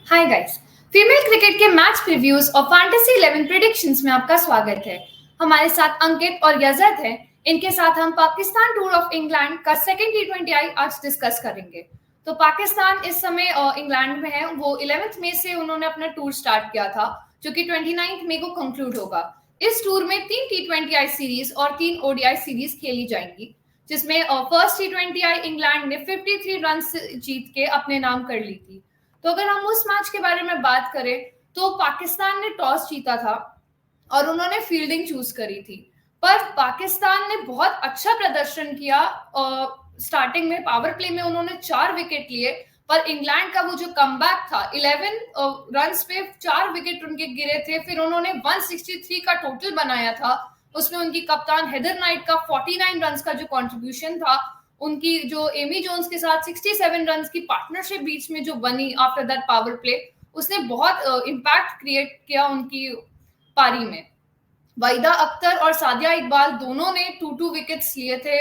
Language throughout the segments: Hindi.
Hi guys. फीमेल क्रिकेट के मैच प्रीव्यूज और फैंटेसी 11 प्रेडिक्शंस में आपका स्वागत है। हमारे साथ अंकित और यजद हैं। इनके साथ हम पाकिस्तान टूर ऑफ इंग्लैंड का सेकंड T20I आज डिस्कस करेंगे। तो पाकिस्तान इस समय इंग्लैंड में है। वो 11 मई से उन्होंने अपना टूर स्टार्ट किया था, जो कि 29 मई को कंक्लूड होगा। इस टूर में 3 T20I सीरीज और 3 ODI सीरीज खेली जाएंगी, जिसमें फर्स्ट T20I इंग्लैंड ने 53 रन जीत के अपने नाम कर ली थी। तो अगर हम उस मैच के बारे में बात करें तो पाकिस्तान ने टॉस जीता था और उन्होंने फील्डिंग चूज करी थी। पर पाकिस्तान ने बहुत अच्छा प्रदर्शन किया। स्टार्टिंग में पावर प्ले में उन्होंने 4 विकेट लिए, पर इंग्लैंड का वो जो कमबैक था 11 रन्स पे 4 विकेट उनके गिरे थे। फिर उन्होंने 163 का टोटल बनाया था। उसमें उनकी कप्तान हेदर नाइट का 49 रन्स का जो कंट्रीब्यूशन था, उनकी जो एमी जोन्स के साथ 67 रन्स की पार्टनरशिप बीच में जो बनी आफ्टर दैट पावर प्ले, उसने बहुत इम्पैक्ट क्रिएट किया उनकी पारी में। वाहिदा अख्तर और सादिया इकबाल दोनों ने 2-2 विकेट्स लिए थे।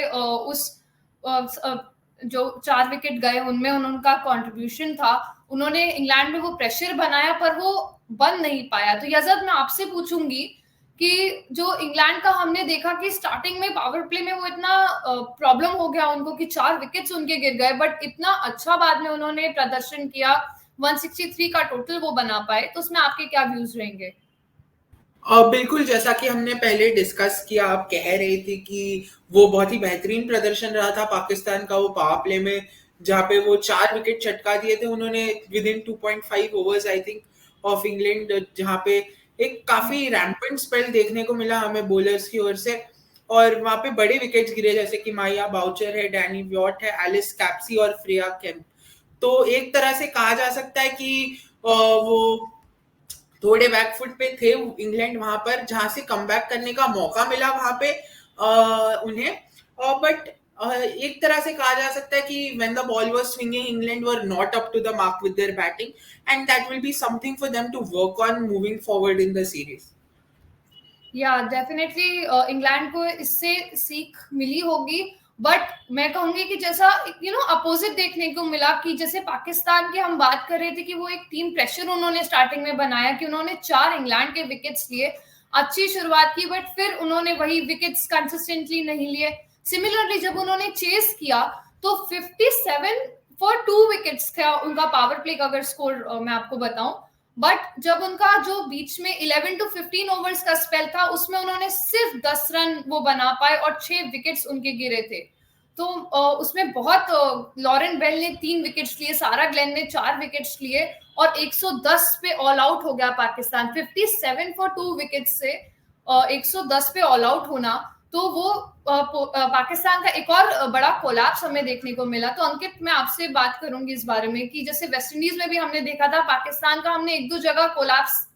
जो 4 विकेट गए उनमें उनका कंट्रीब्यूशन था। उन्होंने इंग्लैंड में वो प्रेशर बनाया, पर वो बन नहीं पाया। तो यजद, मैं आपसे पूछूंगी कि जो इंग्लैंड का हमने देखा कि स्टार्टिंग में पावर प्ले में वो इतना प्रॉब्लम हो गया उनको कि 4 विकेट्स उनके गिर गए, बट इतना अच्छा बाद में उन्होंने प्रदर्शन किया, 163 का टोटल वो बना पाए। तो उसमें आपके क्या व्यूज रहेंगे? बिल्कुल, जैसा कि हमने पहले डिस्कस किया, आप कह रहे थे कि वो बहुत ही बेहतरीन प्रदर्शन रहा था पाकिस्तान का वो पावर प्ले में, जहाँ पे वो 4 विकेट चटका दिए थे उन्होंने with in 2.5 overs I think of England, जहाँ पे एक काफी रैम्पेंट स्पेल देखने को मिला हमें बॉलर्स की ओर से। और वहां पे बड़े विकेट्स गिरे, जैसे कि माया बाउचर है, डैनी व्याट है, एलिस कैप्सी और फ्रेया केम्प। तो एक तरह से कहा जा सकता है कि वो थोड़े बैकफुट पे थे इंग्लैंड वहां पर, जहां से कमबैक करने का मौका मिला वहां पे उन्हें। बट एक तरह से कहा जा सकता है कि when the ball was swinging England were not up to the mark with their batting, and that will be something for them to work on moving forward in the series. या डेफिनेटली इंग्लैंड को इससे सीख मिली होगी। बट मैं कहूंगी कि जैसा अपोजिट देखने को मिला कि जैसे पाकिस्तान की हम बात कर रहे थे कि वो एक टीम प्रेशर उन्होंने स्टार्टिंग में बनाया कि उन्होंने 4 इंग्लैंड के विकेट्स लिए, अच्छी शुरुआत की, बट फिर उन्होंने वही विकेट्स कंसिस्टेंटली नहीं लिए। सिमिलरली जब उन्होंने चेस किया तो 57 फॉर 2 विकेट्स था उनका पावर प्ले का अगर स्कोर मैं आपको बताऊं। बट जब उनका जो बीच में 11 to 15 ओवर्स का स्पेल था, उसमें उन्होंने सिर्फ 10 रन वो बना पाए और 6 विकेट्स उनके गिरे थे। तो उसमें बहुत लॉरेन बेल ने 3 विकेट्स लिए, सारा ग्लेन ने 4 विकेट्स लिए और 110 पे ऑल आउट हो गया पाकिस्तान। 57 फॉर 2 विकेट्स से 110 पे ऑल आउट होना, तो वो पाकिस्तान का एक और बड़ा कोलैप्स हमें देखने को मिला। तो अंकित, मैं आपसे बात करूंगी इस बारे में कि जैसे वेस्ट इंडीज में भी हमने देखा था पाकिस्तान का, हमने 1-2 जगह कोलैप्स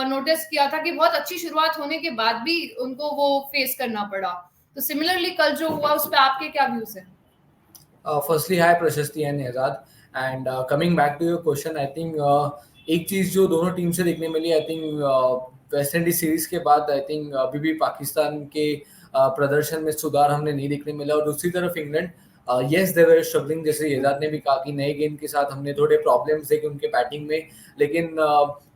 नोटिस किया था कि बहुत अच्छी शुरुआत होने के बाद भी उनको वो फेस करना पड़ा। तो सिमिलरली कल जो हुआ उस पर आपके क्या व्यूज हैं? Firstly, hi Prashasti and Azad. And coming back to your question, I think एक चीज जो दोनों टीम से देखने मिली, I think West Indies series के बाद आई थिंक अभी भी पाकिस्तान के प्रदर्शन में सुधार हमने नहीं देखने मिला। और दूसरी तरफ England, yes they were struggling, जैसे एजाद ने भी कहा कि नए गेंद के साथ हमने थोड़े प्रॉब्लम्स देखे उनके बैटिंग में। लेकिन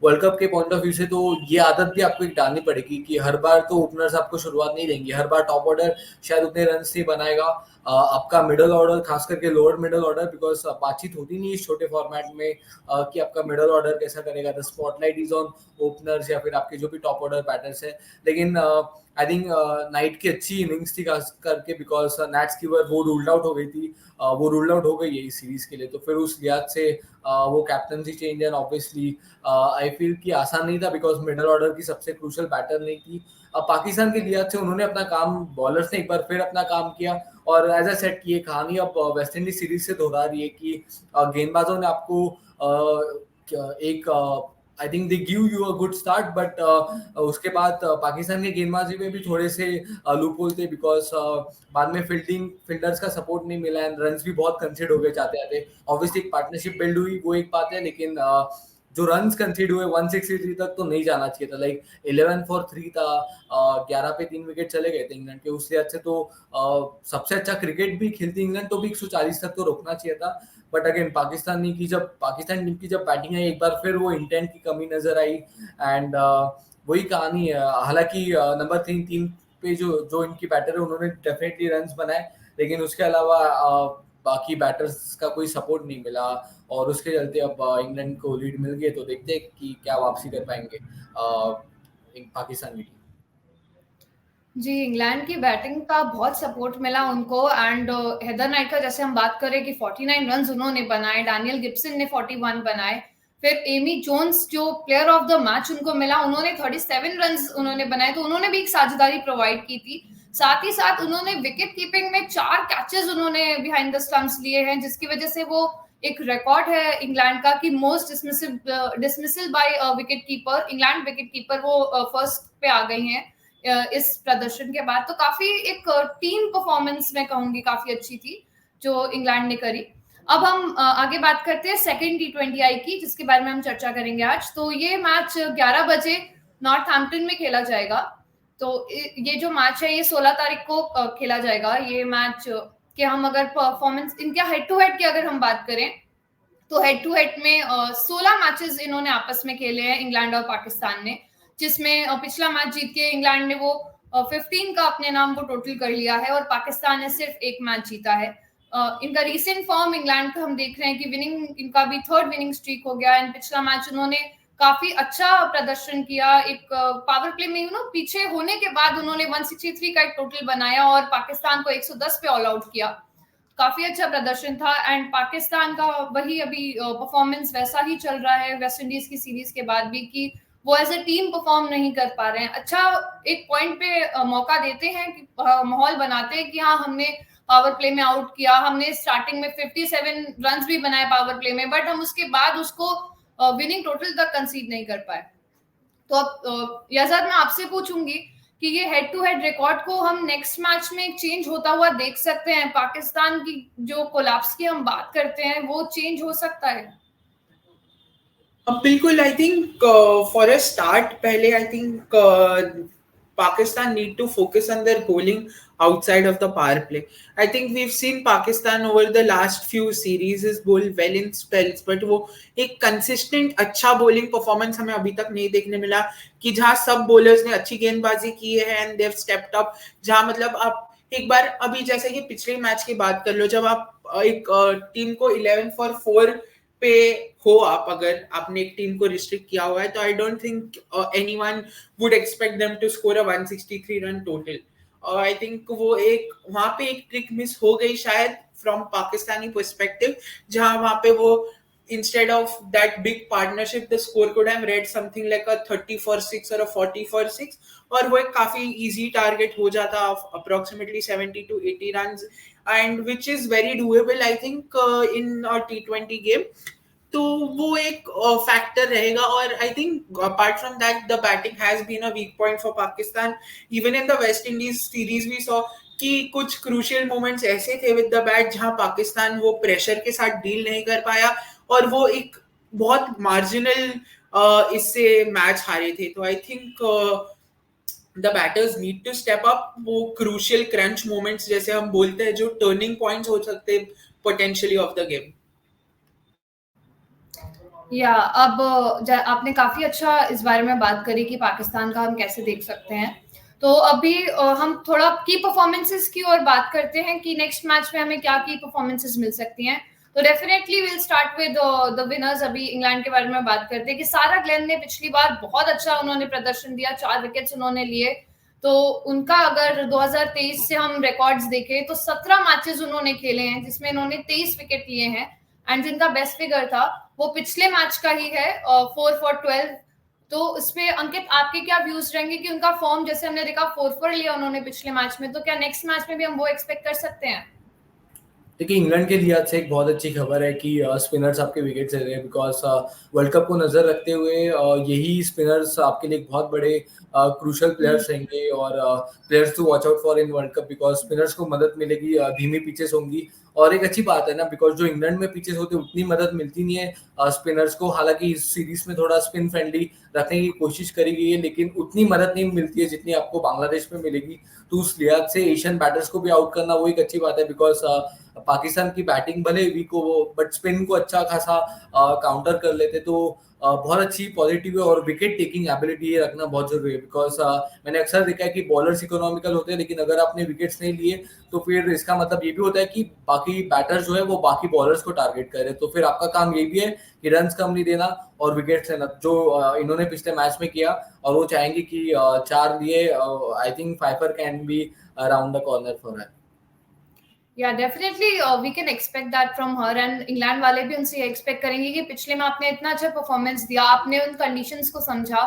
वर्ल्ड कप के पॉइंट ऑफ व्यू से तो ये आदत भी आपको एक डालनी पड़ेगी कि हर बार तो ओपनर्स आपको शुरुआत नहीं देंगे, हर बार टॉप ऑर्डर शायद उतने रन नहीं बनाएगा। आपका मिडल ऑर्डर, खास करके लोअर मिडल ऑर्डर, बिकॉज बातचीत होती नहीं इस छोटे फॉर्मेट में कि आपका मिडल ऑर्डर कैसा करेगा, the spotlight is on openers या फिर आपके जो भी टॉप ऑर्डर बैटर्स है। लेकिन आई थिंक नाइट की अच्छी इनिंग्स थी खास करके, बिकॉज नैट्स की वो रूल्ड आउट हो गई थी, वो रूल्ड आउट हो गई है इस सीरीज के लिए। तो फिर उस लिहाज से वो captaincy change and obviously I feel कि आसान नहीं था, बिकॉज मिडल ऑर्डर की सबसे क्रूशल बैटर नहीं थी। पाकिस्तान के लिहाज से उन्होंने अपना काम, बॉलर्स ने एक बार फिर अपना काम किया। और एज अ सेट की ये कहानी अब वेस्ट इंडीज सीरीज से दोहरा रही है कि गेंदबाजों ने आपको एक I think they give you a good start, but उसके बाद पाकिस्तान के गेंदबाजी में भी थोड़े से लूप होल थे, बिकॉज बाद में फील्डर्स का सपोर्ट नहीं मिला एंड रन्स भी बहुत कंसीड हो गए जाते जाते। ऑब्वियसली एक पार्टनरशिप बिल्ड हुई, वो एक बात है, लेकिन जो रन्स कंसीड हुए 163 तक तो नहीं जाना चाहिए था, लाइक 11 for 3 था, 11 पे 3 विकेट चले गए थे इंग्लैंड के, उस लिहाज से तो सबसे अच्छा क्रिकेट भी खेलती इंग्लैंड तो भी 140 तक तो रोकना चाहिए था। बट अगेन पाकिस्तान टीम की जब बैटिंग आई एक बार फिर वो इंटेंट की कमी नजर आई, एंड वही कहानी है। हालांकि नंबर 3 पे जो जो इनकी बैटर है उन्होंने डेफिनेटली रन्स बनाए, लेकिन उसके अलावा बाकी बैटर्स का कोई सपोर्ट नहीं मिला, और उसके चलते अब इंग्लैंड को लीड मिल गई, तो देखते हैं कि क्या वापसी कर पाएंगे पाकिस्तान की टीम। जी, इंग्लैंड की बैटिंग का बहुत सपोर्ट मिला उनको, एंड हेदर नाइट का जैसे हम बात करें कि 49 रन्स उन्होंने बनाए, डैनियल गिब्सन ने 41 बनाए, फिर एमी जोन्स जो प्लेयर ऑफ द मैच उनको मिला, उन्होंने 37 रन्स उन्होंने बनाए, तो उन्होंने भी एक साझेदारी प्रोवाइड की थी। साथ ही साथ उन्होंने विकेट कीपिंग में 4 कैचेस उन्होंने बिहाइंड द स्टंप्स लिए हैं, जिसकी वजह से वो एक रिकॉर्ड है इंग्लैंड का कि most dismissal by wicket keeper, England wicket keeper वो फर्स्ट पे आ गई हैं इस प्रदर्शन के बाद। तो काफी एक टीम परफॉर्मेंस मैं कहूंगी काफी अच्छी थी जो इंग्लैंड ने करी। अब हम आगे बात करते हैं सेकेंड T20I की, जिसके बारे में हम चर्चा करेंगे आज। तो ये मैच 11 बजे नॉर्थहैम्पटन में खेला जाएगा। तो ये जो मैच है ये 16 तारीख को खेला जाएगा। ये मैच के हम अगर परफॉर्मेंस इनका हेड टू हेड की अगर हम बात करें तो हेड टू हेड में 16 मैचेस इन्होंने आपस में खेले हैं इंग्लैंड और पाकिस्तान ने, जिसमें पिछला मैच जीत के इंग्लैंड ने वो 15 का अपने नाम को टोटल कर लिया है और पाकिस्तान ने सिर्फ एक मैच जीता है। इनका रीसेंट फॉर्म इंग्लैंड का हम देख रहे हैं कि विनिंग इनका भी 3rd विनिंग स्ट्रीक हो गया। एंड पिछला मैच उन्होंने काफी अच्छा प्रदर्शन किया, एक पावर प्ले में पीछे होने के बाद उन्होंने 163 का एक टोटल बनाया और पाकिस्तान को 110 पे ऑल आउट किया। काफी अच्छा प्रदर्शन था। एंड पाकिस्तान का वही अभी परफॉर्मेंस वैसा ही चल रहा है वेस्ट इंडीज की सीरीज के बाद भी, कि वो एज ए टीम परफॉर्म नहीं कर पा रहे हैं। अच्छा एक पॉइंट पे मौका देते हैं कि माहौल बनाते हैं कि हाँ हमने पावर प्ले में आउट किया, हमने स्टार्टिंग में 57 रन्स भी बनाए पावर प्ले में, बट हम उसके बाद उसको विनिंग टोटल तक कंसीड नहीं कर पाए। तो अब याजाद मैं आपसे पूछूंगी कि ये हेड टू हेड रिकॉर्ड को हम नेक्स्ट मैच में चेंज होता हुआ देख सकते हैं? पाकिस्तान की जो कोलैप्स की हम बात करते हैं वो चेंज हो सकता है? बिल्कुल। I think for a start पहले I think Pakistan need to focus on their bowling outside of the power play. I think we've seen Pakistan over the last few series is bowl well in spells, but वो एक consistent अच्छा bowling performance हमें अभी तक नहीं देखने मिला कि जहाँ सब bowlers ने अच्छी गेंदबाजी की है and they've stepped up। जहाँ मतलब आप एक बार अभी जैसे कि पिछले मैच की बात कर लो, जब आप एक टीम को 11 for 4 पे हो, आप अगर आपने एक टीम को रिस्ट्रिक्ट किया हुआ है, तो I don't think anyone would expect them to score a 163 run total. I think वो एक वहां पे एक ट्रिक मिस हो गई शायद फ्रॉम पाकिस्तानी पर्सपेक्टिव, जहां वहां पे वो instead of that big partnership the score could have read something like a 30 for 6 or a 40 for 6, और वो एक काफी easy target हो जाता of approximately 70 to 80 runs, and which is very doable I think in a T20 game। तो वो एक फैक्टर रहेगा। और I think apart from that the batting has been a weak point for Pakistan. Even in the West Indies series we saw कि कुछ क्रूशियल मोमेंट्स ऐसे थे विद द बैट जहां पाकिस्तान वो प्रेशर के साथ डील नहीं कर पाया और वो एक बहुत मार्जिनल इससे मैच हारे थे। तो I think the batters need to step up. वो क्रूशियल क्रंच मोमेंट्स जैसे हम बोलते हैं जो टर्निंग पॉइंट्स हो सकते हैं पोटेंशियली ऑफ द गेम। या अब आपने काफी अच्छा इस बारे में बात करी कि पाकिस्तान का हम कैसे देख सकते हैं। तो अभी हम थोड़ा की परफॉर्मेंसेस की और बात करते हैं कि नेक्स्ट मैच में हमें क्या की परफॉर्मेंसेस मिल सकती हैं। तो definitely will start with the winners. अभी इंग्लैंड के बारे में बात करते हैं कि सारा ग्लेन ने पिछली बार बहुत अच्छा उन्होंने प्रदर्शन दिया, 4 विकेट्स उन्होंने लिए। तो उनका अगर 2023 से हम रिकॉर्ड्स देखें तो 17 मैचेस उन्होंने खेले हैं जिसमें इन्होंने 23 विकेट लिए हैं, एंड जिनका बेस्ट फिगर था वो पिछले मैच का ही है 4 for 12। तो इस पे अंकित आपके क्या व्यूज रहेंगे कि उनका फॉर्म जैसे हमने देखा 4 for लिया उन्होंने पिछले मैच में, तो क्या नेक्स्ट मैच में भी हम वो एक्सपेक्ट कर सकते हैं? देखिए इंग्लैंड के लिहाज से एक बहुत अच्छी खबर है कि स्पिनर्स आपके विकेट ले रहे हैं, बिकॉज वर्ल्ड कप को नजर रखते हुए यही स्पिनर्स आपके लिए एक बहुत बड़े क्रूशल प्लेयर्स रहेंगे और players to watch out for in World Cup, because spinners को मदद मिलेगी, धीमी पिचेस होंगी और एक अच्छी बात है ना, बिकॉज जो इंग्लैंड में पिचेस होते हैं उतनी मदद मिलती नहीं है स्पिनर्स को। हालांकि इस सीरीज में थोड़ा स्पिन फ्रेंडली रखने की कोशिश करी गई है, लेकिन उतनी मदद नहीं मिलती है जितनी आपको बांग्लादेश में मिलेगी। तो उस लिहाज से एशियन बैटर्स को भी आउट करना वो एक अच्छी बात है, बिकॉज पाकिस्तान की बैटिंग भले वीक हो वो, बट स्पिन को अच्छा खासा काउंटर कर लेते। तो बहुत अच्छी पॉजिटिव है, और विकेट टेकिंग एबिलिटी रखना बहुत जरूरी है, बिकॉज मैंने अक्सर देखा है कि बॉलर्स इकोनॉमिकल होते हैं, लेकिन अगर आपने विकेट्स नहीं लिए तो फिर इसका मतलब ये भी होता है कि बाकी बैटर्स जो है वो बाकी बॉलर्स को टारगेट करे। तो फिर आपका काम ये भी है कि रन्स कम नहीं देना और विकेट्स लेना, जो इन्होंने पिछले मैच में किया। और वो चाहेंगे कि 4 लिए। I think fifer can be around the corner for her. Yeah definitely we can expect that from her, and England वाले भी उनसे एक्सपेक्ट करेंगे कि पिछले में आपने इतना अच्छा परफॉर्मेंस दिया, आपने उन कंडीशंस को समझा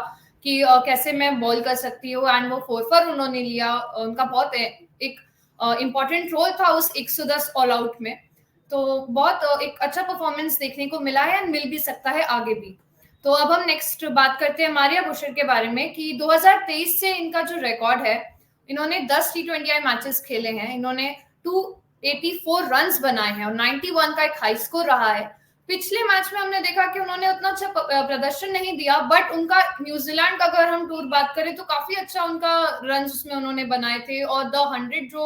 कि कैसे मैं बॉल कर सकती हूँ, एंड वो 4 for उन्होंने लिया। उनका बहुत एक इम्पॉर्टेंट रोल था उस 110 ऑल आउट में। तो बहुत एक अच्छा परफॉर्मेंस देखने को मिला है, एंड मिल भी सकता है आगे भी। तो अब हम नेक्स्ट बात करते हैं मारिया बुशर के बारे में कि 2023 से इनका जो रिकॉर्ड है, इन्होंने 10 T20I मैचेस खेले हैं, इन्होंने 284 रन्स बनाए हैं और 91 का एक हाई स्कोर रहा है। पिछले मैच में हमने देखा कि उन्होंने उतना अच्छा प्रदर्शन नहीं दिया, बट उनका न्यूजीलैंड का अगर हम टूर बात करें तो काफी अच्छा उनका रन्स उसमें उन्होंने बनाए थे। और द 100 जो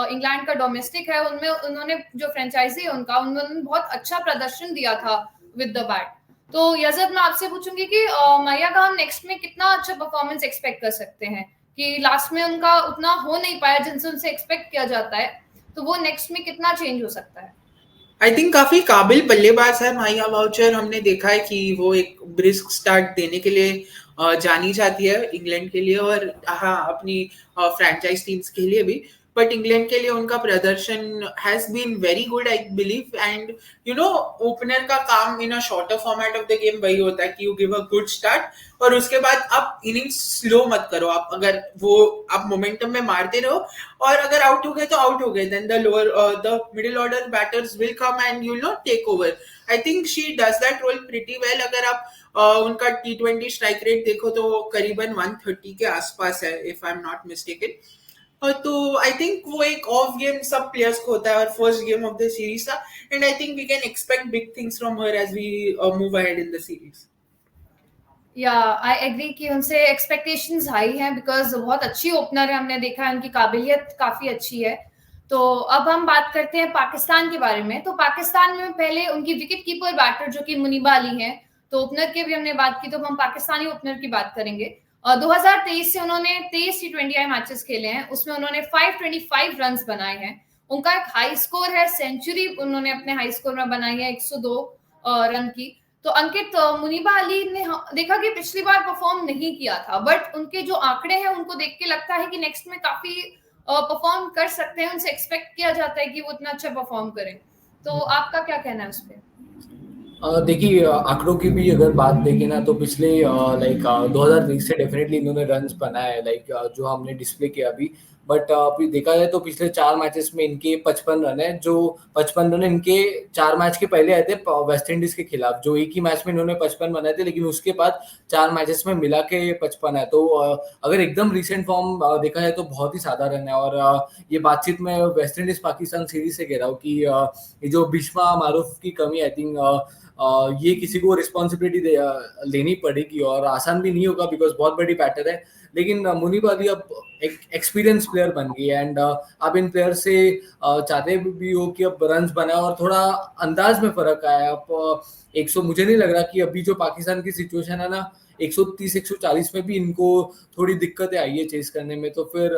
इंग्लैंड का डोमेस्टिक है उनमें उन्होंने जो फ्रेंचाइजी है उनका, उन्होंने बहुत अच्छा प्रदर्शन दिया था विद द बैट। तो यजद, मैं आपसे पूछूंगी कि मारिया का हम नेक्स्ट में कितना अच्छा परफॉर्मेंस एक्सपेक्ट कर सकते हैं, कि लास्ट में उनका उतना हो नहीं पाया जिनसे उनसे एक्सपेक्ट किया जाता है, तो वो नेक्स्ट में कितना चेंज हो सकता है? आई थिंक काफी काबिल बल्लेबाज है मारिया बाउचर। हमने देखा है कि वो एक ब्रिस्क स्टार्ट देने के लिए जानी जाती है इंग्लैंड के लिए, और हाँ अपनी फ्रेंचाइज टीम्स के लिए भी। बट इंग्लैंड के लिए उनका प्रदर्शन has been very good I believe. And you know, opener का काम in a shorter format of the game वही होता है कि you give a good start और उसके बाद आप इनिंग्स स्लो मत करो। आप अगर वो आप मोमेंटम में मारते रहो, और अगर आउट हो गए तो आउट हो गए, then the middle order batters will come and you know take over. I think she does that role pretty well. अगर आप उनका T20 स्ट्राइक रेट देखो तो वो करीबन 130 के आसपास है, if I am not mistaken. तो आई थिंक वो एक ऑफ गेम सब प्लेयर्स को होता है, और first game of the series था। And I think we can expect big things from her as we move ahead in the series. Yeah I agree कि उनसे एक्सपेक्टेशंस हाई हैं, बिकॉज बहुत अच्छी ओपनर है, हमने देखा है उनकी काबिलियत काफी अच्छी है। तो अब हम बात करते हैं पाकिस्तान के बारे में। तो पाकिस्तान में पहले उनकी विकेट कीपर बैटर जो कि मुनीबा अली हैं, तो ओपनर की भी हमने बात की, तो हम पाकिस्तानी ओपनर की बात करेंगे। 2023 से उन्होंने 23 T20I मैचेस खेले हैं, उसमें उन्होंने 525 रन्स बनाए हैं। उनका एक हाई स्कोर है, सेंचुरी उन्होंने अपने हाई स्कोर में बनाई है 102 रन की। तो अंकित, मुनीबा अली ने देखा कि पिछली बार परफॉर्म नहीं किया था, बट उनके जो आंकड़े हैं उनको देख के लगता है कि नेक्स्ट में काफी परफॉर्म कर सकते हैं, उनसे एक्सपेक्ट किया जाता है कि वो इतना अच्छा परफॉर्म करें। तो आपका क्या कहना है उस पर? देखिए, आंकड़ों की भी अगर बात देखें ना, तो पिछले 2020 से डेफिनेटली इन्होंने रन्स बनाए हैं, जो हमने डिस्प्ले किया अभी। बट अभी देखा जाए तो पिछले 4 मैचेस में इनके 55 रन है, जो 55 रन इनके 4 मैच के पहले आए थे वेस्ट इंडीज के खिलाफ, जो एक ही मैच में इन्होंने 55 बनाए थे, लेकिन उसके बाद 4 मैचेस में मिला के 55 है। तो अगर एकदम रिसेंट फॉर्म देखा जाए तो बहुत ही साधारण है। और ये बातचीत में वेस्ट इंडीज पाकिस्तान सीरीज से कह रहा हूँ कि ये जो बिस्मा मारूफ की कमी, आई थिंक ये किसी को रिस्पॉन्सिबिलिटी लेनी पड़ेगी, और आसान भी नहीं होगा बिकॉज बहुत बड़ी बैटर है। लेकिन मुनीबा अली अब एक एक्सपीरियंस प्लेयर बन गई है, एंड आप इन प्लेयर से चाहते भी हो कि अब रन्स बनाए, और थोड़ा अंदाज में फर्क आया है। अब 100 मुझे नहीं लग रहा कि अभी जो पाकिस्तान की सिचुएशन है ना, 130-140 में भी इनको थोड़ी दिक्कतें आई है चेस करने में। तो फिर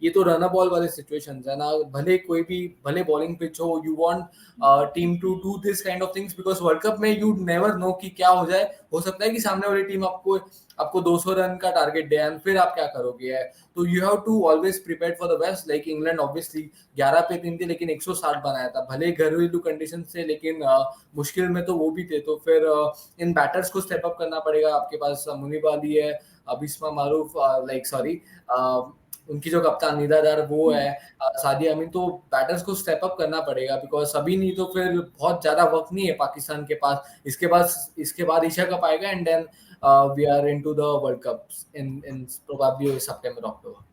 ये तो रन बॉल वाले सिचुएशंस है ना, भले बॉलिंग पिच हो, you want team to do this kind of things, because World Cup में यू नेवर नो कि क्या हो जाए। हो सकता है कि सामने वाली टीम आपको 200 रन का टारगेट दे, एंड फिर आप क्या करोगे। तो you have to always prepare for the best. Like England obviously 11 पे 3 थे, लेकिन 160 बनाया था, भले घरेलू कंडीशन से, लेकिन मुश्किल में तो वो भी थे। तो फिर इन बैटर्स को स्टेप अप करना पड़ेगा। आपके पास मुनीबा अली है, बिस्मा मारूफ, उनकी जो कप्तान निदादार वो है, सादिया अमीन। तो बैटर्स को स्टेप अप करना पड़ेगा, बिकॉज सभी नहीं तो फिर बहुत ज्यादा वक्त नहीं है पाकिस्तान के पास। इसके बाद एशिया कप आएगा, and then we are into the World Cup in probably September October.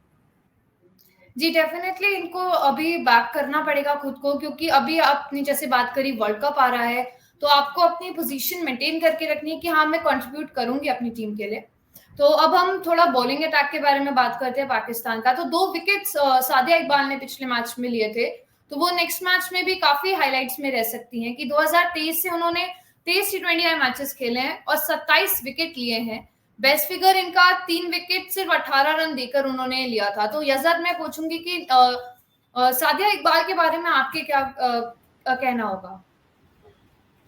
जी डेफिनेटली इनको अभी बैक करना पड़ेगा खुद को, क्योंकि अभी आपने जैसे बात करी वर्ल्ड कप आ रहा है, तो आपको अपनी पोजीशन मेंटेन करके रखनी है कि हाँ मैं कंट्रीब्यूट करूंगी अपनी टीम के लिए। तो अब हम थोड़ा बॉलिंग अटैक के बारे में बात करते हैं पाकिस्तान का। तो 2 विकेट्स सादिया इकबाल ने पिछले मैच में लिए थे, तो वो नेक्स्ट मैच में भी काफी हाईलाइट्स में रह सकती हैं कि 2023 से उन्होंने 23 T20I मैचेस खेले हैं और 27 विकेट लिए हैं। बेस्ट फिगर इनका 3 विकेट सिर्फ 18 रन देकर उन्होंने लिया था। तो यज़द मैं पूछूंगी कि सादिया इकबाल के बारे में आपके क्या कहना होगा?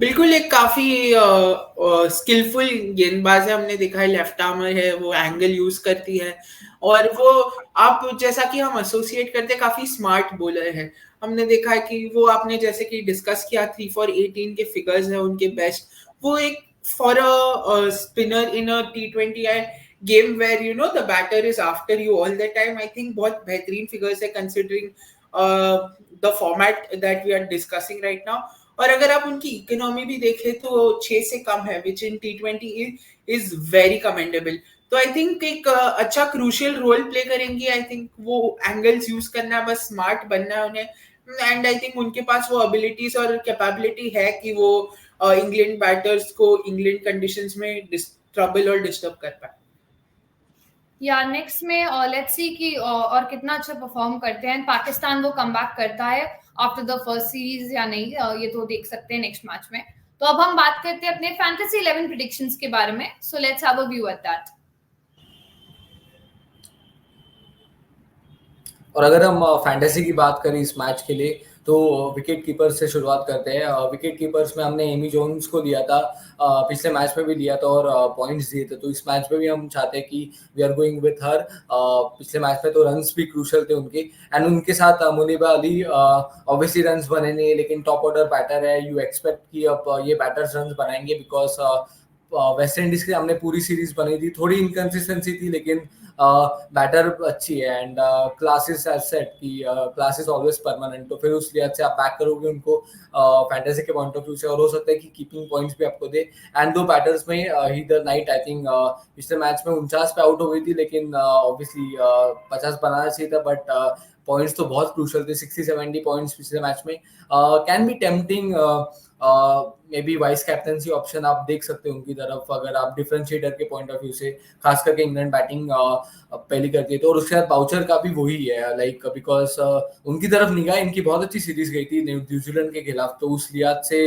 बिल्कुल एक काफी स्किलफुल गेंदबाज है, हमने देखा है, लेफ्ट आर्मर है, वो एंगल यूज करती है और वो आप जैसा कि हम एसोसिएट करते हैं काफी स्मार्ट बॉलर है। हमने देखा है कि वो आपने जैसे कि डिस्कस किया 3 for 18 के फिगर्स है उनके बेस्ट। वो एक for a spinner in a T20I game where you know the batter is after you all the time, I think बहुत बेहतरीन फिगर्स है considering the format that we are discussing right now. और अगर आप उनकी इकोनॉमी भी देखें तो 6 से कम है, विच इन T20 इज वेरी कमेंडेबल। तो आई थिंक एक अच्छा क्रूशियल रोल प्ले करेंगी। आई थिंक वो एंगल्स यूज करना है, बस स्मार्ट बनना है उन्हें, एंड आई थिंक उनके पास वो एबिलिटीज और कैपेबिलिटी है कि वो इंग्लैंड बैटर्स को इंग्लैंड कंडीशंस में ट्रबल और डिस्टर्ब कर पाए। या नेक्स्ट में लेट्स सी कि और कितना अच्छा परफॉर्म करते हैं पाकिस्तान, वो कमबैक करता है आफ्टर द फर्स्ट सीरीज या नहीं, ये तो देख सकते हैं नेक्स्ट मैच में। तो अब हम बात करते हैं अपने फैंटेसी 11 प्रेडिक्शंस के बारे में। So let's have a view at that. और अगर हम फैंटेसी की बात करें इस मैच के लिए तो विकेट कीपर से शुरुआत करते हैं। विकेट कीपर्स में हमने एमी जोन्स को लिया था, पिछले मैच में भी लिया था और पॉइंट्स दिए थे, तो इस मैच में भी हम चाहते हैं कि we are going with her. पिछले मैच में तो रन्स भी क्रूशल थे उनके, एंड उनके साथ मुनीबा अली ऑब्वियसली रन्स बने नहीं, लेकिन टॉप ऑर्डर बैटर है, यू एक्सपेक्ट कि अब ये बैटर्स रन्स बनाएंगे बिकॉज वेस्ट इंडीज के हमने पूरी सीरीज बनी थी, थोड़ी इनकंसिस्टेंसी थी लेकिन बैटर अच्छी है एंड क्लासेस एज सेट की क्लासेस ऑलवेज परमानेंट, तो फिर उस लिहाज से आप बैक करोगे उनको फैंटेसी के पॉइंट ऑफ व्यू से, और हो सकता है कि कीपिंग पॉइंट्स भी आपको दे। एंड दो बैटर्स में ही द नाइट आई थिंक पिछले मैच में 49 पे आउट हो गई थी, लेकिन ऑब्वियसली 50 बनाना चाहिए था, बट पॉइंट्स तो बहुत क्रूशल थे, 60-70 पॉइंट्स पिछले मैच में। Can be tempting, may be vice captaincy option आप देख सकते हो उनकी तरफ, अगर आप डिफरेंशिएटर के पॉइंट ऑफ व्यू से, खास करके इंग्लैंड बैटिंग पहली करती है तो। और उसके बाद बाउचर का भी वही है, लाइक बिकॉज उनकी तरफ निगाह, इनकी बहुत अच्छी सीरीज गई थी न्यूजीलैंड के खिलाफ, तो उस लिहाज से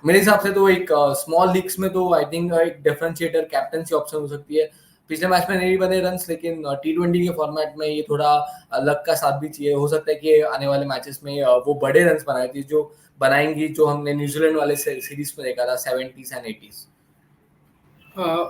मेरे हिसाब से तो एक स्मॉल लीग्स में तो आई थिंक एक डिफरेंशिएटर कैप्टनसी ऑप्शन हो सकती है। पिछले मैच में नहीं बने रन्स, लेकिन T20 के फॉर्मेट में ये थोड़ा लक का साथ भी चाहिए, हो सकता है कि आने वाले मैचेस में वो बड़े रन्स बनाए थे जो बनाएंगी, जो हमने न्यूजीलैंड वाले सीरीज में देखा था 70s and 80s।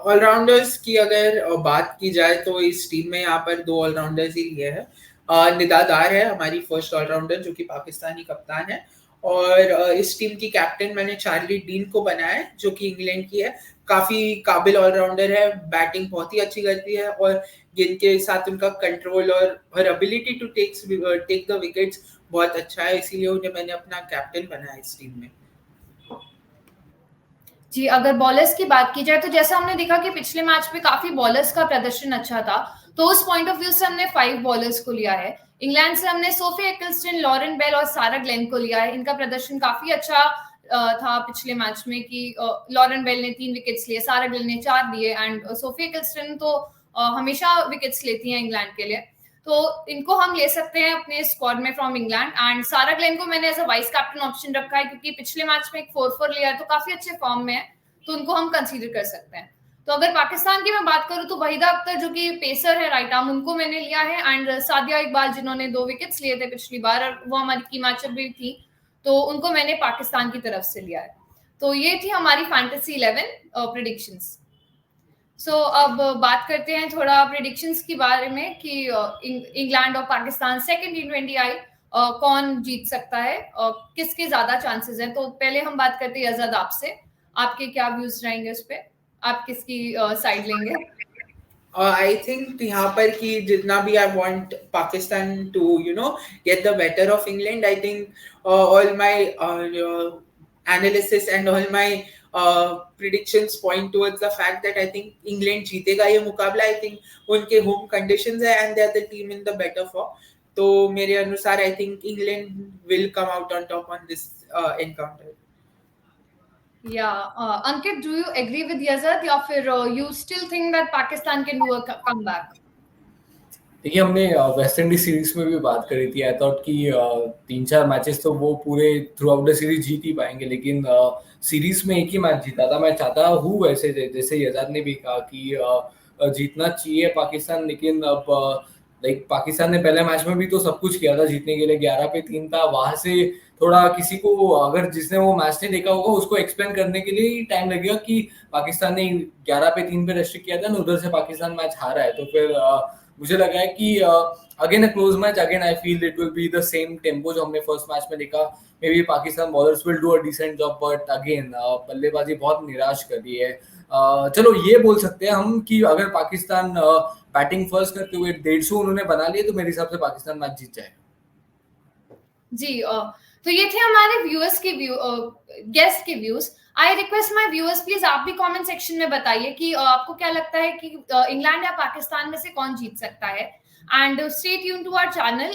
ऑलराउंडर्स की अगर बात की जाए तो इस टीम में यहाँ पर 2 ऑलराउंडर्स ही लिए हैं। निदा दार है हमारी फर्स्ट ऑलराउंडर जो कि पाकिस्तानी कप्तान है, और इस टीम की कैप्टन मैंने चार्ली डीन को बनाया है जो कि इंग्लैंड की है। काफी काबिल ऑलराउंडर है, बैटिंग बहुत ही अच्छी करती है और गेंद के साथ उनका कंट्रोल और ability to take the wickets बहुत अच्छा है, इसीलिए उन्हें मैंने अपना कैप्टन बनाया इस टीम में। जी अगर बॉलर्स की बात की जाए तो जैसा हमने देखा कि पिछले मैच में काफी बॉलर्स का प्रदर्शन अच्छा था, तो उस पॉइंट ऑफ व्यू से हमने 5 बॉलर्स को लिया है। इंग्लैंड से हमने सोफी एकिलस्टन, लॉरेन बेल और सारा ग्लेन को लिया है। इनका प्रदर्शन काफी अच्छा था पिछले मैच में कि लॉरेन बेल ने 3 विकेट्स लिए, सारा ग्लेन ने 4 लिए, एंड सोफी एकिलस्टन तो हमेशा विकेट्स लेती हैं इंग्लैंड के लिए, तो इनको हम ले सकते हैं अपने स्क्वाड में from England. And Sarah Glenn को मैंने as a vice captain option रखा है क्योंकि पिछले मैच में एक 4-4 लिया है, तो काफी अच्छे फॉर्म में है, तो उनको हम कंसीडर कर सकते हैं। तो अगर पाकिस्तान की मैं बात करूं तो वहीदा अख्तर जो कि पेसर है राइट आर्म, उनको मैंने लिया है, एंड सादिया इकबाल जिन्होंने 2 विकेट्स लिए थे पिछली बार और वो हमारी की मैचअप भी थी, तो उनको मैंने पाकिस्तान की तरफ से लिया है। तो ये थी हमारी फैंटेसी 11 प्रेडिक्शंस। सो अब बात करते हैं थोड़ा प्रेडिक्शंस के बारे में कि इंग्लैंड और पाकिस्तान सेकंड T20I कौन जीत सकता है, किसके ज्यादा चांसेस हैं। तो पहले हम बात करते हैं आजाद आपसे, आपके क्या व्यूज रहेंगे उस पे, आप किसकी साइड लेंगे? आई थिंक यहाँ पर कि जितना भी I want Pakistan to get the better of England, I think all my analysis and all my predictions point towards the fact that I think England जीतेगा ये मुकाबला। I think उनके home conditions है and they are the team in the better form. तो मेरे अनुसार I think England will come out on top on this encounter. Ankit, do you agree with Yazad या फिर you still think that Pakistan can do a comeback? देखिए हमने वेस्ट इंडीज सीरीज में भी बात करी थी. आई थॉट कि 3-4 मैचेस तो वो पूरे थ्रू आउट द सीरीज जीत ही पाएंगे, लेकिन सीरीज में एक ही मैच जीता था. मैं चाहता हूँ वैसे जैसे यजाद ने भी कहा कि जीतना चाहिए पाकिस्तान, लेकिन अब लाइक पाकिस्तान ने पहले मैच में भी तो सब कुछ किया था जीतने के लिए. 11-3 था. वहां से थोड़ा किसी को अगर जिसने वो मैच नहीं देखा होगा उसको एक्सप्लेन करने के लिए टाइम लगेगा कि पाकिस्तान ने 11-3 पे रेस्ट्रिक्ट किया था ना, उधर से पाकिस्तान मैच हारा है. तो फिर मुझे लगा है कि again a close match, again I feel it will be the same tempo जो हमने फर्स्ट मैच में देखा. Maybe Pakistan bowlers will do a decent job, but again बल्लेबाजी बहुत निराश कर दी है. चलो ये बोल सकते हैं हम कि अगर पाकिस्तान बैटिंग फर्स्ट करते हुए 150 उन्होंने बना लिए तो मेरे हिसाब से पाकिस्तान मैच जीत जाएगा. जी, तो ये थे हमारे व्यूअर्स के गेस्ट के views. I request my viewers, please आप भी कमेंट सेक्शन में बताइए कि आपको क्या लगता है कि इंग्लैंड या पाकिस्तान में से कौन जीत सकता है. And stay tune to our channel.